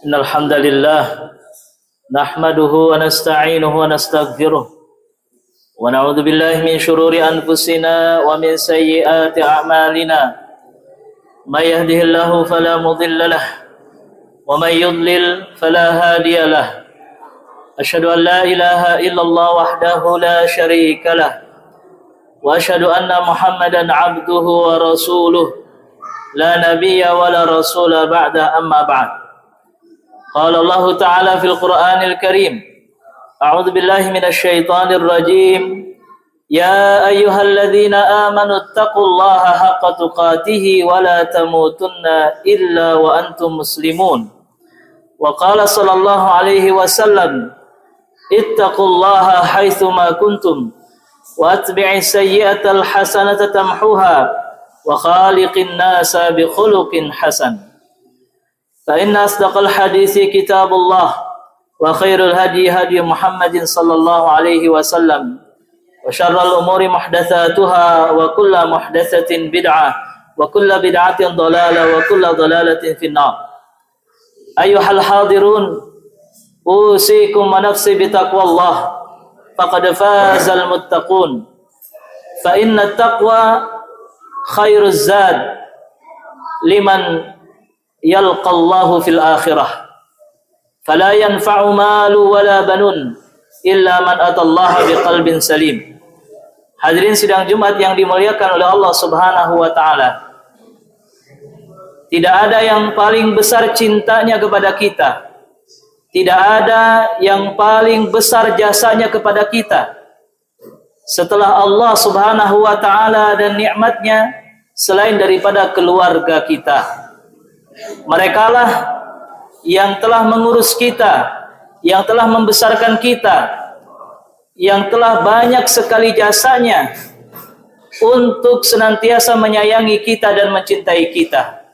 Innal hamdalillah nahmaduhu wa nasta'inuhu wa nastaghfiruh wa na'udzu billahi min shururi anfusina wa min sayyiati a'malina. May yahdihillahu fala mudilla lahu wa may yudlil fala hadiya lahu. Asyhadu an la ilaha illallah wahdahu la syarika lahu wa asyhadu anna Muhammadan 'abduhu wa rasuluh la nabiyya wa la rasula ba'da, amma ba'd. Qala Allah Ta'ala fil Qur'anil Karim, a'udzu billahi minasy syaithanir rajim. Ya ayyuhalladzina amanu taqullaha haqqa tuqatih wa la tamutunna illa wa antum muslimun. Wa qala sallallahu alaihi wasallam, ittaqullaha haitsu ma kuntum wa atbi'is sayyi'atal hasanata tamhuha wa khaliqin nasa bi khuluqin hasan. Fa inna asdaqal haditsi kitabullah wa khairul hadi hadi Muhammadin sallallahu alaihi wasallam wa syarrul umuri muhdatsatuha wa kullu muhdatsatin bid'ah wa kullu bid'atin dhalalah wa kullu dhalalatin finnar. Ayyuhal hadirun, usikum wa nafsi bitaqwallah faqad fazal muttaqun. Fa inna taqwa khairuz zad liman yalqallahu fil akhirah. Fala yanfa'u malu wala banun illa man atallaha biqalbin salim. Hadirin sidang Jumat yang dimuliakan oleh Allah Subhanahu wa taala. Tidak ada yang paling besar cintanya kepada kita. Tidak ada yang paling besar jasanya kepada kita setelah Allah Subhanahu wa taala dan nikmatnya selain daripada keluarga kita. Merekalah yang telah mengurus kita, yang telah membesarkan kita, yang telah banyak sekali jasanya untuk senantiasa menyayangi kita dan mencintai kita.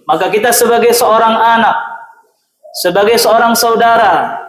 Maka kita sebagai seorang anak, sebagai seorang saudara,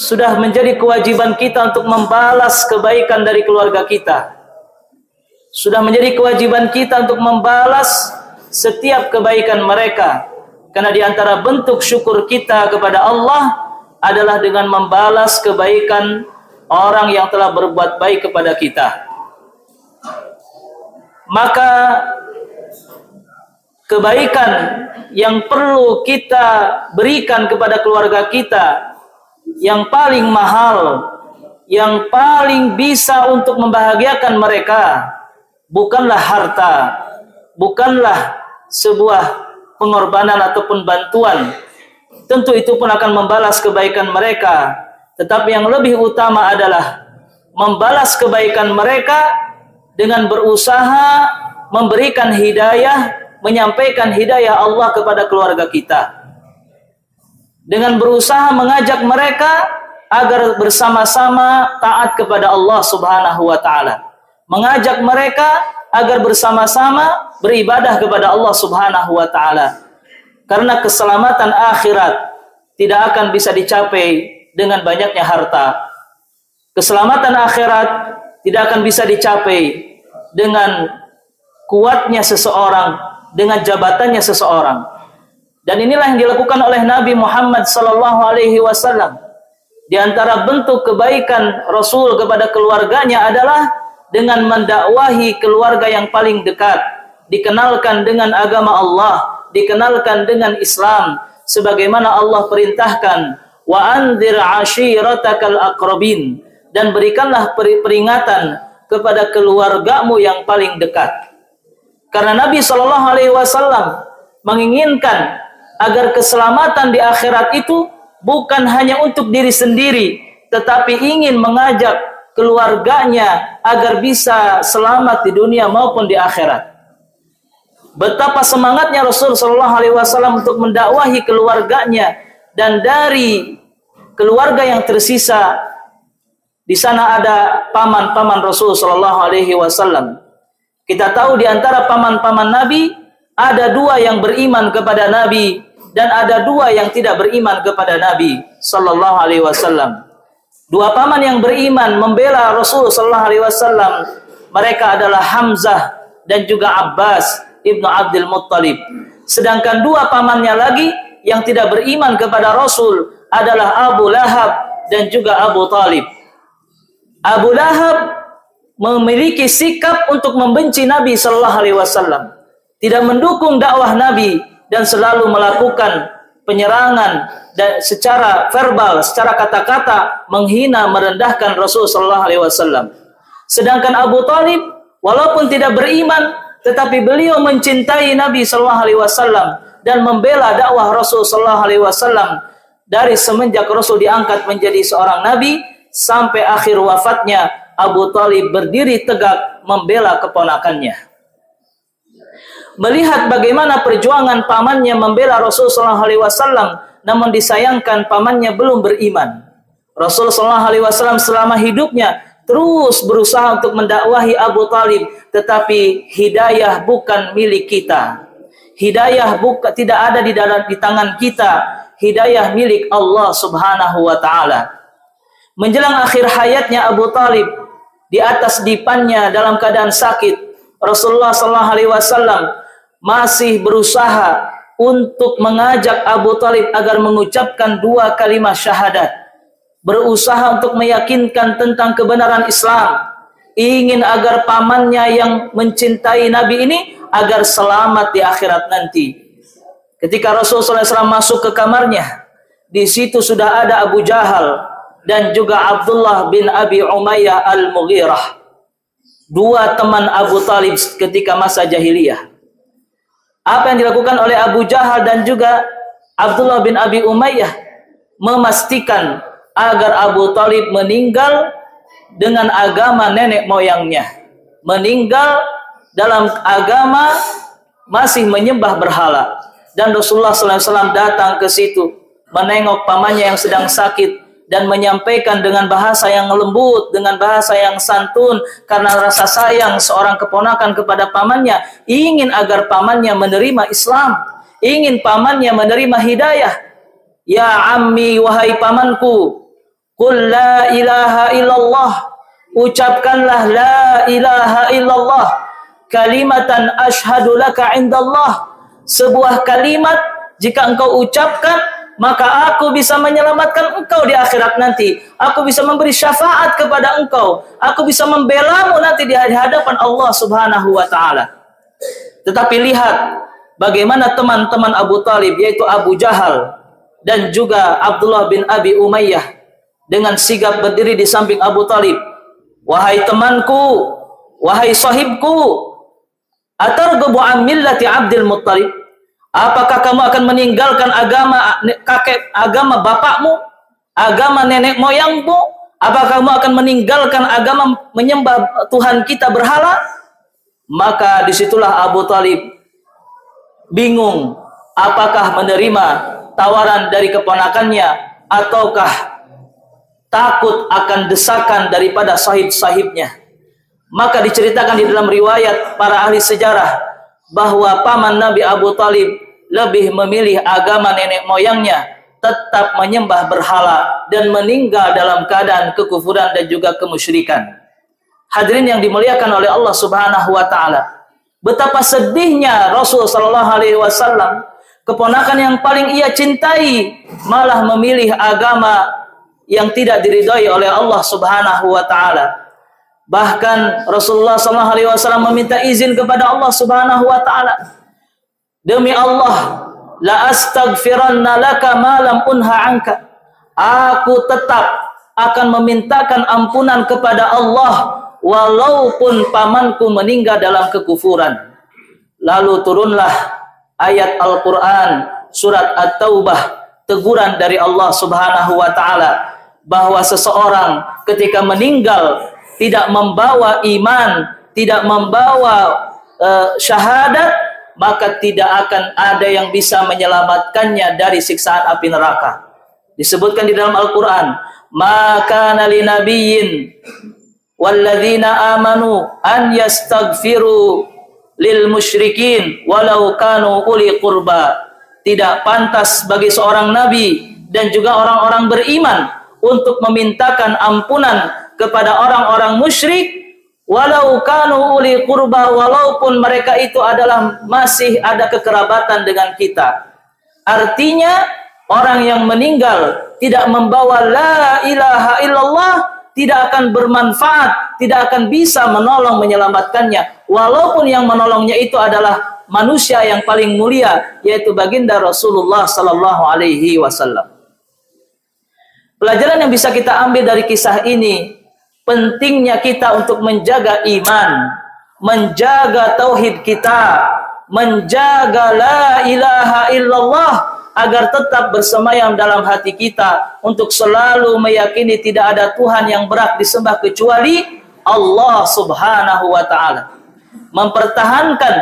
sudah menjadi kewajiban kita untuk membalas kebaikan dari keluarga kita. Sudah menjadi kewajiban kita untuk membalas setiap kebaikan mereka, karena di antara bentuk syukur kita kepada Allah adalah dengan membalas kebaikan orang yang telah berbuat baik kepada kita. Maka kebaikan yang perlu kita berikan kepada keluarga kita, yang paling mahal, yang paling bisa untuk membahagiakan mereka, bukanlah harta, bukanlah sebuah pengorbanan ataupun bantuan. Tentu itu pun akan membalas kebaikan mereka, tetapi yang lebih utama adalah membalas kebaikan mereka dengan berusaha memberikan hidayah, menyampaikan hidayah Allah kepada keluarga kita, dengan berusaha mengajak mereka agar bersama-sama taat kepada Allah Subhanahu wa taala, mengajak mereka agar bersama-sama beribadah kepada Allah Subhanahu wa taala. Karena keselamatan akhirat tidak akan bisa dicapai dengan banyaknya harta. Keselamatan akhirat tidak akan bisa dicapai dengan kuatnya seseorang, dengan jabatannya seseorang. Dan inilah yang dilakukan oleh Nabi Muhammad sallallahu alaihi wasallam. Di antara bentuk kebaikan Rasul kepada keluarganya adalah dengan mendakwahi keluarga yang paling dekat, dikenalkan dengan agama Allah, dikenalkan dengan Islam, sebagaimana Allah perintahkan, wa anzir ashiratakal aqrabin, dan berikanlah peringatan kepada keluargamu yang paling dekat. Karena Nabi sallallahu alaihi wasallam menginginkan agar keselamatan di akhirat itu bukan hanya untuk diri sendiri, tetapi ingin mengajak keluarganya agar bisa selamat di dunia maupun di akhirat. Betapa semangatnya Rasul sallallahu alaihi wasallam untuk mendakwahi keluarganya, dan dari keluarga yang tersisa di sana ada paman-paman Rasul sallallahu alaihi wasallam. Kita tahu di antara paman-paman Nabi ada dua yang beriman kepada Nabi dan ada dua yang tidak beriman kepada Nabi sallallahu alaihi wasallam. Dua paman yang beriman membela Rasul sallallahu alaihi wasallam, mereka adalah Hamzah dan juga Abbas ibnu Abdul Muttalib. Sedangkan dua pamannya lagi yang tidak beriman kepada Rasul adalah Abu Lahab dan juga Abu Talib. Abu Lahab memiliki sikap untuk membenci Nabi Sallallahu Alaihi Wasallam, tidak mendukung dakwah Nabi dan selalu melakukan penyerangan dan secara verbal, secara kata-kata menghina, merendahkan Rasul Sallallahu Alaihi Wasallam. Sedangkan Abu Talib walaupun tidak beriman, tetapi beliau mencintai Nabi Sallallahu Alaihi Wasallam dan membela dakwah Rasul Sallallahu Alaihi Wasallam dari semenjak Rasul diangkat menjadi seorang Nabi sampai akhir wafatnya. Abu Talib berdiri tegak membela keponakannya. Melihat bagaimana perjuangan pamannya membela Rasul sallallahu alaihi wasallam, namun disayangkan pamannya belum beriman. Rasul sallallahu alaihi wasallam selama hidupnya terus berusaha untuk mendakwahi Abu Talib, tetapi hidayah bukan milik kita. Hidayah tidak ada di tangan kita. Hidayah milik Allah Subhanahu wa taala. Menjelang akhir hayatnya Abu Talib, di atas dipannya dalam keadaan sakit, Rasulullah sallallahu alaihi wasallam masih berusaha untuk mengajak Abu Talib agar mengucapkan dua kalimat syahadat, berusaha untuk meyakinkan tentang kebenaran Islam, ingin agar pamannya yang mencintai Nabi ini agar selamat di akhirat nanti. Ketika Rasulullah SAW masuk ke kamarnya, di situ sudah ada Abu Jahal dan juga Abdullah bin Abi Umayyah al-Mughirah, dua teman Abu Talib ketika masa jahiliyah. Apa yang dilakukan oleh Abu Jahal dan juga Abdullah bin Abi Umayyah? Memastikan agar Abu Talib meninggal dengan agama nenek moyangnya, meninggal dalam agama masih menyembah berhala. Dan Rasulullah SAW datang ke situ, menengok pamannya yang sedang sakit dan menyampaikan dengan bahasa yang lembut, dengan bahasa yang santun, karena rasa sayang seorang keponakan kepada pamannya, ingin agar pamannya menerima Islam, ingin pamannya menerima hidayah. Ya ammi, wahai pamanku, qul la ilaha illallah, ucapkanlah la ilaha illallah, kalimatan ashhadu laka indallah, sebuah kalimat jika engkau ucapkan maka aku bisa menyelamatkan engkau di akhirat nanti. Aku bisa memberi syafaat kepada engkau. Aku bisa membelamu nanti di hadapan Allah Subhanahu wa taala. Tetapi lihat bagaimana teman-teman Abu Talib, yaitu Abu Jahal dan juga Abdullah bin Abi Umayyah, dengan sigap berdiri di samping Abu Talib. Wahai temanku, wahai sahibku, atarghabu an millati Abdul Muttalib? Apakah kamu akan meninggalkan agama bapakmu, agama nenek moyangmu? Apakah kamu akan meninggalkan agama menyembah Tuhan kita berhala? Maka disitulah Abu Talib bingung, apakah menerima tawaran dari keponakannya ataukah takut akan desakan daripada sahib-sahibnya. Maka diceritakan di dalam riwayat para ahli sejarah bahwa paman Nabi Abu Talib lebih memilih agama nenek moyangnya, tetap menyembah berhala dan meninggal dalam keadaan kekufuran dan juga kemusyrikan. Hadirin yang dimuliakan oleh Allah Subhanahu wa taala, betapa sedihnya Rasul sallallahu alaihi wasallam, keponakan yang paling ia cintai malah memilih agama yang tidak diridhai oleh Allah Subhanahu wa taala. Bahkan Rasulullah sallallahu alaihi wasallam meminta izin kepada Allah Subhanahu wa taala, demi Allah, la astaghfiranna laka ma lam unha anka. Aku tetap akan memintakan ampunan kepada Allah walaupun pamanku meninggal dalam kekufuran. Lalu turunlah ayat Al-Qur'an surat At-Taubah, teguran dari Allah Subhanahu wa taala bahwa seseorang ketika meninggal tidak membawa iman, tidak membawa syahadat, maka tidak akan ada yang bisa menyelamatkannya dari siksaan api neraka. Disebutkan di dalam Al-Quran, maka nali nabiyyin walladzina amanu an yastaghfiru lil musyrikin walau kanu uli qurba. Tidak pantas bagi seorang nabi dan juga orang-orang beriman untuk memintakan ampunan kepada orang-orang musyrik walau kanu uli qurba, walaupun mereka itu adalah masih ada kekerabatan dengan kita. Artinya orang yang meninggal tidak membawa la ilaha illallah tidak akan bermanfaat, tidak akan bisa menolong menyelamatkannya, walaupun yang menolongnya itu adalah manusia yang paling mulia, yaitu baginda Rasulullah sallallahu alaihi wasallam. Pelajaran yang bisa kita ambil dari kisah ini, pentingnya kita untuk menjaga iman, menjaga tauhid kita, menjaga la ilaha illallah agar tetap bersemayam dalam hati kita untuk selalu meyakini tidak ada Tuhan yang berhak disembah kecuali Allah Subhanahu wa taala. Mempertahankan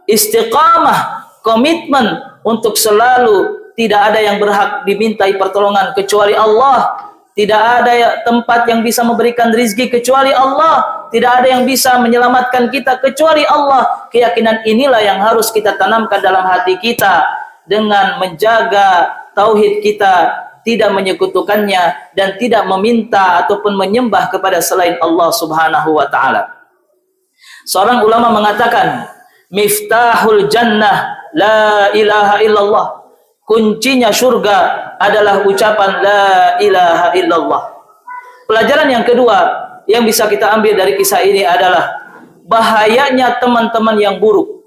istiqamah, komitmen untuk selalu tidak ada yang berhak dimintai pertolongan kecuali Allah. Tidak ada tempat yang bisa memberikan rizki kecuali Allah. Tidak ada yang bisa menyelamatkan kita kecuali Allah. Keyakinan inilah yang harus kita tanamkan dalam hati kita dengan menjaga tauhid kita, tidak menyekutukannya dan tidak meminta ataupun menyembah kepada selain Allah Subhanahu wa taala. Seorang ulama mengatakan, miftahul jannah la ilaha illallah. Kuncinya surga adalah ucapan la ilaha illallah. Pelajaran yang kedua yang bisa kita ambil dari kisah ini adalah bahayanya teman-teman yang buruk.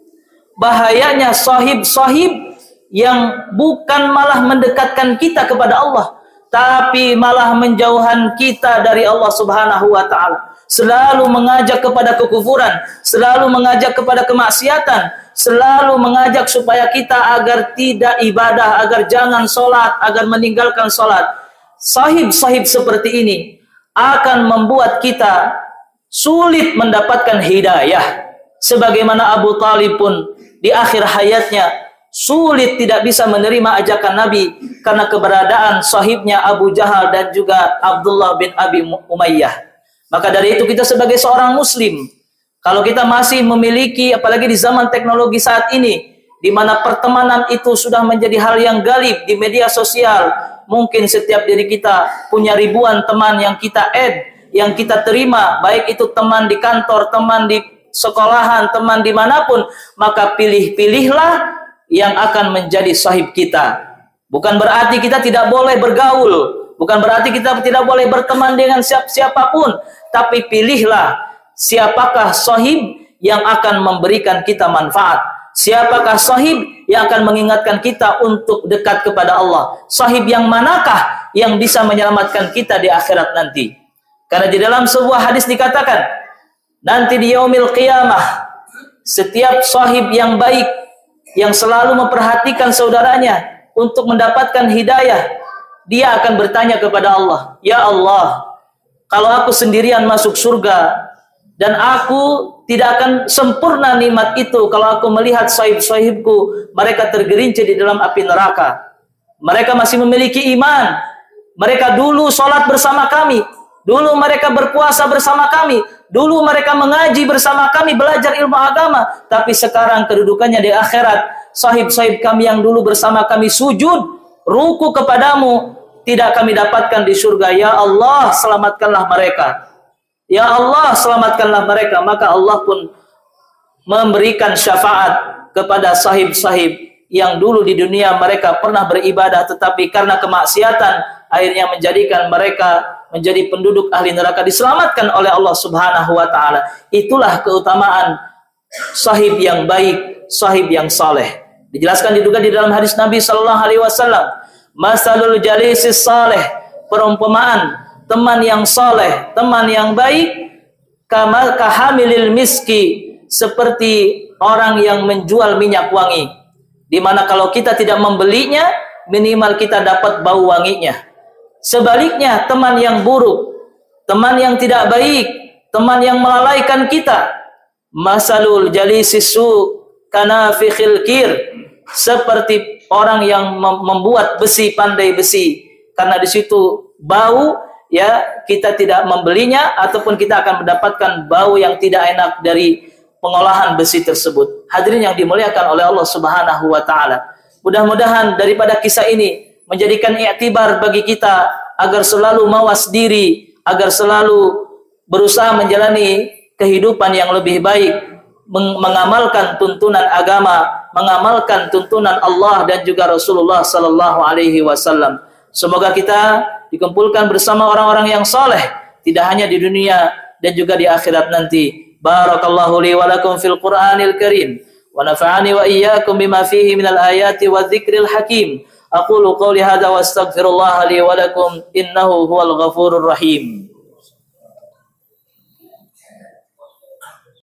Bahayanya sahib-sahib yang bukan malah mendekatkan kita kepada Allah, tapi malah menjauhkan kita dari Allah Subhanahu wa taala. Selalu mengajak kepada kekufuran, selalu mengajak kepada kemaksiatan, selalu mengajak supaya kita agar tidak ibadah, agar jangan sholat, agar meninggalkan sholat. Sahib-sahib seperti ini akan membuat kita sulit mendapatkan hidayah. Sebagaimana Abu Talib pun di akhir hayatnya sulit tidak bisa menerima ajakan Nabi karena keberadaan sahibnya Abu Jahal dan juga Abdullah bin Abi Umayyah. Maka dari itu kita sebagai seorang muslim, kalau kita masih memiliki, apalagi di zaman teknologi saat ini, di mana pertemanan itu sudah menjadi hal yang galib di media sosial, mungkin setiap diri kita punya ribuan teman yang kita add, yang kita terima, baik itu teman di kantor, teman di sekolahan, teman dimanapun, maka pilih-pilihlah yang akan menjadi sahib kita. Bukan berarti kita tidak boleh bergaul, bukan berarti kita tidak boleh berteman dengan siapapun, tapi pilihlah siapakah sahib yang akan memberikan kita manfaat. Siapakah sahib yang akan mengingatkan kita untuk dekat kepada Allah. Sahib yang manakah yang bisa menyelamatkan kita di akhirat nanti. Karena di dalam sebuah hadis dikatakan, nanti di yaumil qiyamah, setiap sahib yang baik, yang selalu memperhatikan saudaranya untuk mendapatkan hidayah, dia akan bertanya kepada Allah, ya Allah, kalau aku sendirian masuk surga dan aku tidak akan sempurna nikmat itu kalau aku melihat sahib-sahibku mereka tergerincir di dalam api neraka. Mereka masih memiliki iman, mereka dulu sholat bersama kami, dulu mereka berpuasa bersama kami, dulu mereka mengaji bersama kami, belajar ilmu agama, tapi sekarang kedudukannya di akhirat. Sahib-sahib kami yang dulu bersama kami sujud, ruku kepadamu, tidak kami dapatkan di surga. Ya Allah, selamatkanlah mereka. Ya Allah, selamatkanlah mereka. Maka Allah pun memberikan syafaat kepada sahib-sahib yang dulu di dunia mereka pernah beribadah, tetapi karena kemaksiatan akhirnya menjadikan mereka menjadi penduduk ahli neraka, diselamatkan oleh Allah Subhanahu wa taala. Itulah keutamaan sahib yang baik, sahib yang saleh. Dijelaskan juga di dalam hadis Nabi sallallahu alaihi wasallam, masalul jalisis saleh, perumpamaan teman yang saleh, teman yang baik, kama kahamilil miski, seperti orang yang menjual minyak wangi, di mana kalau kita tidak membelinya, minimal kita dapat bau wanginya. Sebaliknya, teman yang buruk, teman yang tidak baik, teman yang melalaikan kita, masalul jalisisu kanafikhil kir, seperti orang yang membuat besi, pandai besi, karena di situ bau, ya, kita tidak membelinya ataupun kita akan mendapatkan bau yang tidak enak dari pengolahan besi tersebut. Hadirin yang dimuliakan oleh Allah Subhanahu wa taala. Mudah-mudahan daripada kisah ini menjadikan iktibar bagi kita agar selalu mawas diri, agar selalu berusaha menjalani kehidupan yang lebih baik, mengamalkan tuntunan agama, mengamalkan tuntunan Allah dan juga Rasulullah sallallahu alaihi wasallam. Semoga kita dikumpulkan bersama orang-orang yang saleh, tidak hanya di dunia dan juga di akhirat nanti. Barakallahu li wa lakum fil Qur'anil Karim wa nafa'ani wa iyyakum bima fihi minal ayati wadh-dhikril hakim. Aqulu qawli hadza wa astaghfirullah li wa lakum innahu huwal ghafurur rahim.